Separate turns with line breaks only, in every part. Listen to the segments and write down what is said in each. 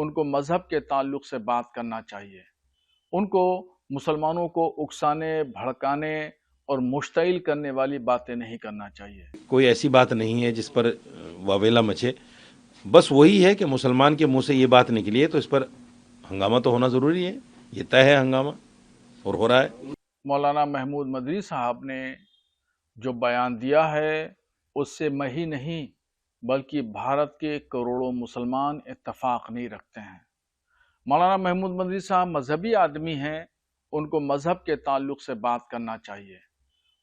उनको मजहब के ताल्लुक से बात करना चाहिए। उनको मुसलमानों को उकसाने, भड़काने और मुश्तिल करने वाली बातें नहीं करना चाहिए।
कोई ऐसी बात नहीं है जिस पर वावेला मचे। बस वही है कि मुसलमान के मुंह से ये बात निकली है तो इस पर हंगामा तो होना ज़रूरी है। ये तय है हंगामा और हो रहा है।
मौलाना महमूद मदनी साहब ने जो बयान दिया है उससे मैं ही नहीं बल्कि भारत के करोड़ों मुसलमान इत्तफाक नहीं रखते हैं। मौलाना महमूद मदनी साहब मजहबी आदमी हैं, उनको मजहब के ताल्लुक से बात करना चाहिए।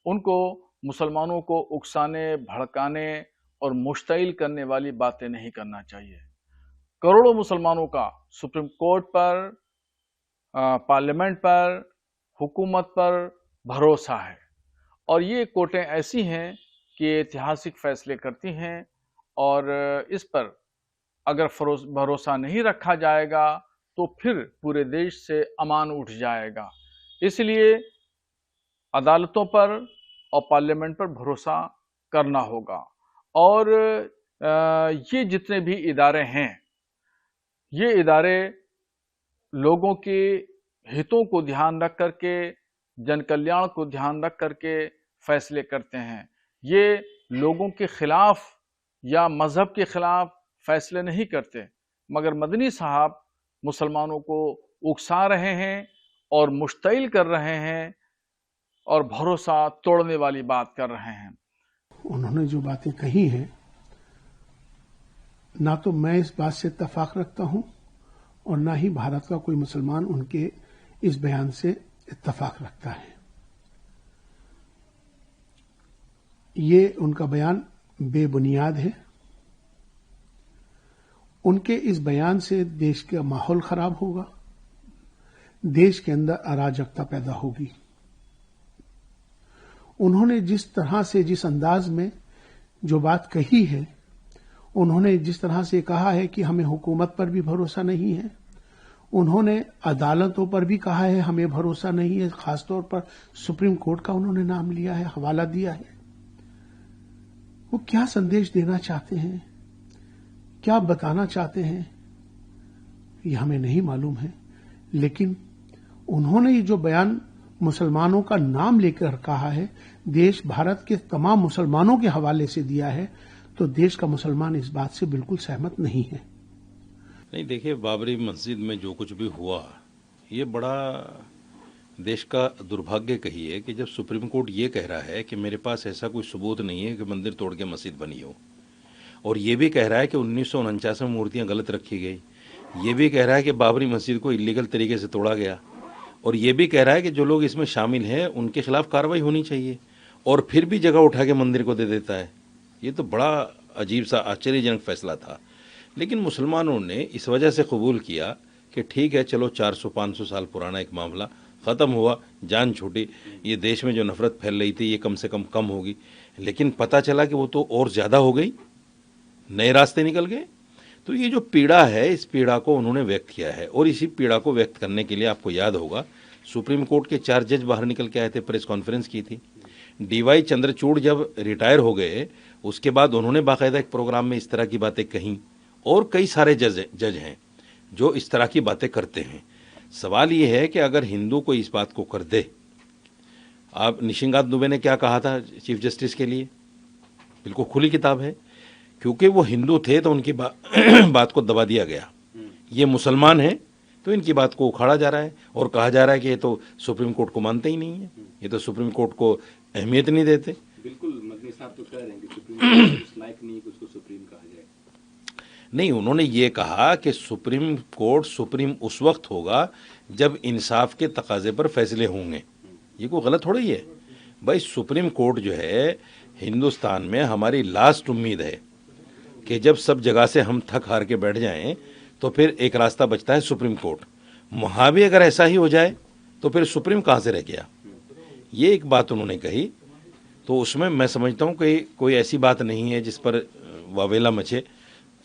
उनको मुसलमानों को उकसाने, भड़काने और मुश्तिल करने वाली बातें नहीं करना चाहिए। करोड़ों मुसलमानों का सुप्रीम कोर्ट पर, पार्लियामेंट पर, हुकूमत पर भरोसा है और ये कोर्टें ऐसी हैं कि ऐतिहासिक फैसले करती हैं और इस पर अगर भरोसा नहीं रखा जाएगा तो फिर पूरे देश से अमान उठ जाएगा। इसलिए अदालतों पर और पार्लियामेंट पर भरोसा करना होगा और ये जितने भी इदारे हैं, ये इदारे लोगों के हितों को ध्यान रख करके, जन कल्याण को ध्यान रख करके फैसले करते हैं। ये लोगों के खिलाफ या मजहब के खिलाफ फैसले नहीं करते, मगर मदनी साहब मुसलमानों को उकसा रहे हैं और मुश्तिल कर रहे हैं और भरोसा तोड़ने वाली बात कर रहे हैं।
उन्होंने जो बातें कही हैं, ना तो मैं इस बात से इत्तफाक रखता हूं और ना ही भारत का कोई मुसलमान उनके इस बयान से इत्तफाक रखता है। ये उनका बयान बेबुनियाद है। उनके इस बयान से देश का माहौल खराब होगा, देश के अंदर अराजकता पैदा होगी। उन्होंने जिस तरह से, जिस अंदाज में जो बात कही है, उन्होंने जिस तरह से कहा है कि हमें हुकूमत पर भी भरोसा नहीं है, उन्होंने अदालतों पर भी कहा है हमें भरोसा नहीं है, खासतौर पर सुप्रीम कोर्ट का उन्होंने नाम लिया है, हवाला दिया है। वो क्या संदेश देना चाहते हैं, क्या बताना चाहते हैं, ये हमें नहीं मालूम है। लेकिन उन्होंने ये जो बयान मुसलमानों का नाम लेकर कहा है, देश भारत के तमाम मुसलमानों के हवाले से दिया है, तो देश का मुसलमान इस बात से बिल्कुल सहमत नहीं है।
नहीं, देखिए, बाबरी मस्जिद में जो कुछ भी हुआ, ये बड़ा देश का दुर्भाग्य कहिए कि जब सुप्रीम कोर्ट ये कह रहा है कि मेरे पास ऐसा कोई सबूत नहीं है कि मंदिर तोड़ के मस्जिद बनी हो, और ये भी कह रहा है कि 1949 में मूर्तियां गलत रखी गई, ये भी कह रहा है कि बाबरी मस्जिद को इलीगल तरीके से तोड़ा गया, और ये भी कह रहा है कि जो लोग इसमें शामिल हैं उनके खिलाफ कार्रवाई होनी चाहिए, और फिर भी जगह उठा के मंदिर को दे देता है। ये तो बड़ा अजीब सा, आश्चर्यजनक फैसला था। लेकिन मुसलमानों ने इस वजह से कबूल किया कि ठीक है, चलो 400-500 साल पुराना एक मामला ख़त्म हुआ, जान छूटी, ये देश में जो नफ़रत फैल रही थी ये कम से कम होगी। लेकिन पता चला कि वो तो और ज़्यादा हो गई, नए रास्ते निकल गए। तो ये जो पीड़ा है, इस पीड़ा को उन्होंने व्यक्त किया है, और इसी पीड़ा को व्यक्त करने के लिए आपको याद होगा सुप्रीम कोर्ट के 4 जज बाहर निकल के आए थे, प्रेस कॉन्फ्रेंस की थी। DY चंद्रचूड़ जब रिटायर हो गए उसके बाद उन्होंने बाकायदा एक प्रोग्राम में इस तरह की बातें कहीं, और कई सारे जज हैं जो इस तरह की बातें करते हैं। सवाल ये है कि अगर हिंदू को इस बात को कर दे, आप निशिकांत दुबे ने क्या कहा था चीफ जस्टिस के लिए, बिल्कुल खुली किताब है, क्योंकि वो हिंदू थे तो उनकी बात को दबा दिया गया। ये मुसलमान हैं तो इनकी बात को उखाड़ा जा रहा है और कहा जा रहा है कि ये तो सुप्रीम कोर्ट को मानते ही नहीं है, ये तो सुप्रीम कोर्ट को अहमियत नहीं देते।
बिल्कुल, मदनी साहब तो कह रहे हैं कि सुप्रीम कोर्ट इस लायक नहीं कि उसको सुप्रीम कहा जाए।
नहीं, उन्होंने ये कहा कि सुप्रीम कोर्ट सुप्रीम उस वक्त होगा जब इंसाफ के तकाजे पर फैसले होंगे। ये कोई गलत थोड़ी है भाई। सुप्रीम कोर्ट जो है हिंदुस्तान में हमारी लास्ट उम्मीद है कि जब सब जगह से हम थक हार के बैठ जाएं तो फिर एक रास्ता बचता है सुप्रीम कोर्ट। वहाँ भी अगर ऐसा ही हो जाए तो फिर सुप्रीम कहाँ से रह गया। ये एक बात उन्होंने कही, तो उसमें मैं समझता हूँ कि कोई ऐसी बात नहीं है जिस पर वावेला मचे।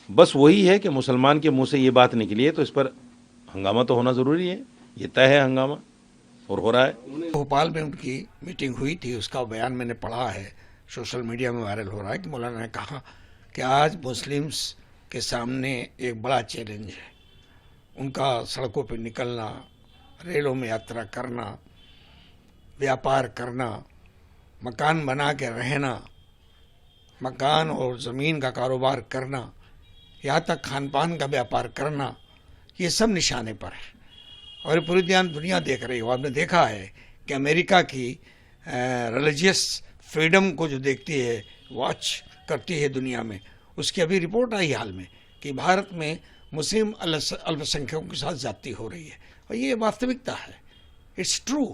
बस वही है कि मुसलमान के मुंह से ये बात निकली है तो इस पर हंगामा तो होना ज़रूरी है। ये तय है हंगामा और हो रहा है।
भोपाल में उनकी मीटिंग हुई थी, उसका बयान मैंने पढ़ा है, सोशल मीडिया में वायरल हो रहा है कि मौलाना ने कहा कि आज मुस्लिम्स के सामने एक बड़ा चैलेंज है उनका सड़कों पर निकलना, रेलों में यात्रा करना, व्यापार करना, मकान बना के रहना, मकान और ज़मीन का कारोबार करना, यहाँ तक खान पान का व्यापार करना, ये सब निशाने पर है। और पूरी दुनिया देख रही हो। आपने देखा है कि अमेरिका की रिलीजियस फ्रीडम को जो देखती है, वॉच करती है दुनिया में, उसकी अभी रिपोर्ट आई हाल में कि भारत में मुस्लिम अल्पसंख्यकों के साथ ज्यादती हो रही है। और ये वास्तविकता है, इट्स ट्रू।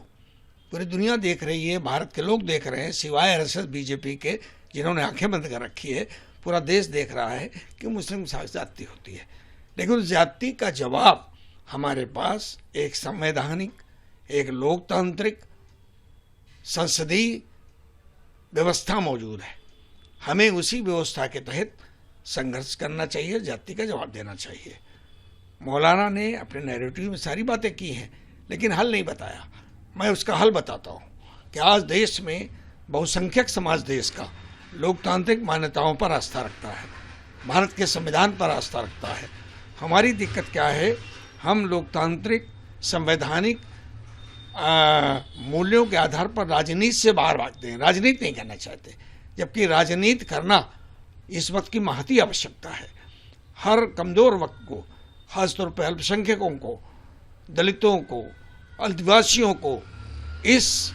पूरी दुनिया देख रही है, भारत के लोग देख रहे हैं, सिवाय आरएसएस बीजेपी के जिन्होंने आंखें बंद कर रखी है। पूरा देश देख रहा है कि मुस्लिम के साथ ज्यादती होती है। लेकिन उस ज्यादती का जवाब हमारे पास एक संवैधानिक, एक लोकतांत्रिक संसदीय व्यवस्था मौजूद है। हमें उसी व्यवस्था के तहत संघर्ष करना चाहिए, जाति का जवाब देना चाहिए। मौलाना ने अपने नैरेटिव में सारी बातें की हैं, लेकिन हल नहीं बताया। मैं उसका हल बताता हूँ कि आज देश में बहुसंख्यक समाज देश का लोकतांत्रिक मान्यताओं पर आस्था रखता है, भारत के संविधान पर आस्था रखता है। हमारी दिक्कत क्या है, हम लोकतांत्रिक संवैधानिक मूल्यों के आधार पर राजनीति से बाहर भागते हैं, राजनीति नहीं करना चाहते, जबकि राजनीति करना इस वक्त की महती आवश्यकता है। हर कमज़ोर वक्त को, खासतौर पर अल्पसंख्यकों को, दलितों को, आदिवासियों को इस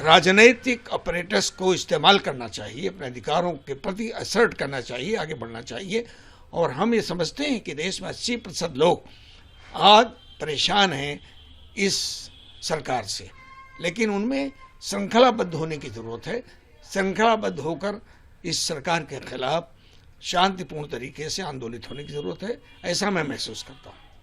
राजनीतिक ऑपरेटर्स को इस्तेमाल करना चाहिए, अपने अधिकारों के प्रति असर्ट करना चाहिए, आगे बढ़ना चाहिए। और हम ये समझते हैं कि देश में 80% लोग आज परेशान हैं इस सरकार से, लेकिन उनमें श्रृंखलाबद्ध होने की ज़रूरत है। श्रृंखलाबद्ध होकर इस सरकार के खिलाफ शांतिपूर्ण तरीके से आंदोलित होने की ज़रूरत है, ऐसा मैं महसूस करता हूँ।